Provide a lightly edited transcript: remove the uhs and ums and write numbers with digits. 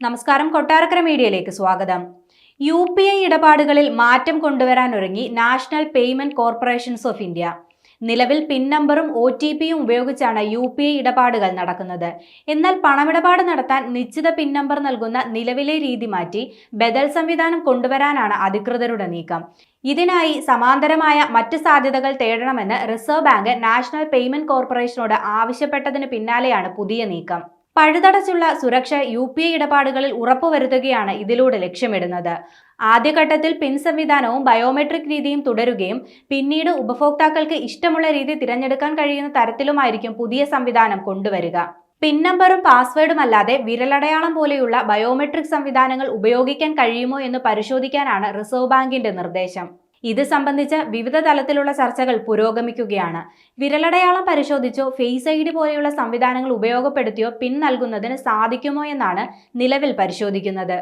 നമസ്കാരം, കൊട്ടാരക്കര മീഡിയയിലേക്ക് സ്വാഗതം. UPI ഇടപാടുകളിൽ മാറ്റം കൊണ്ടുവരാനൊരുങ്ങി national payment corporations of India. നിലവിൽ പിൻ നമ്പറും OTPയും ഉപയോഗിച്ചാണ് UPI ഇടപാടുകൾ നടക്കുന്നത്. എന്നാൽ പണമിടപാട് നടത്താൻ നിശ്ചിത പിൻ നമ്പർ നൽകുന്ന നിലവിലെ രീതി മാറ്റി ബദൽ സംവിധാനം കൊണ്ടുവരാനാണ് അധികൃതരുടെ നീക്കം. ഇതിനായി സമാന്തരമായ മറ്റ് സാധ്യതകൾ തേടണമെന്ന് റിസർവ് ബാങ്ക് നാഷണൽ പേയ്മെന്റ് കോർപ്പറേഷനോട് ആവശ്യപ്പെട്ടതിന് പിന്നാലെയാണ് പുതിയ നീക്കം. പഴുതടച്ചുള്ള സുരക്ഷ UPI ഇടപാടുകളിൽ ഉറപ്പുവരുത്തുകയാണ് ഇതിലൂടെ ലക്ഷ്യമിടുന്നത്. ആദ്യഘട്ടത്തിൽ പിൻ സംവിധാനവും ബയോമെട്രിക് രീതിയും തുടരുകയും പിന്നീട് ഉപഭോക്താക്കൾക്ക് ഇഷ്ടമുള്ള രീതി തിരഞ്ഞെടുക്കാൻ കഴിയുന്ന തരത്തിലുമായിരിക്കും പുതിയ സംവിധാനം കൊണ്ടുവരിക. പിൻ നമ്പറും പാസ്വേഡും അല്ലാതെ വിരലടയാളം പോലെയുള്ള ബയോമെട്രിക് സംവിധാനങ്ങൾ ഉപയോഗിക്കാൻ കഴിയുമോ എന്ന് പരിശോധിക്കാനാണ് റിസർവ് ബാങ്കിന്റെ നിർദ്ദേശം. ഇത് സംബന്ധിച്ച് വിവിധ തലത്തിലുള്ള ചർച്ചകൾ പുരോഗമിക്കുകയാണ്. വിരലടയാളം പരിശോധിച്ചോ ഫേസ് ID പോലെയുള്ള സംവിധാനങ്ങൾ ഉപയോഗപ്പെടുത്തിയോ പിൻ നൽകുന്നതിന് സാധിക്കുമോ എന്നാണ് നിലവിൽ പരിശോധിക്കുന്നത്.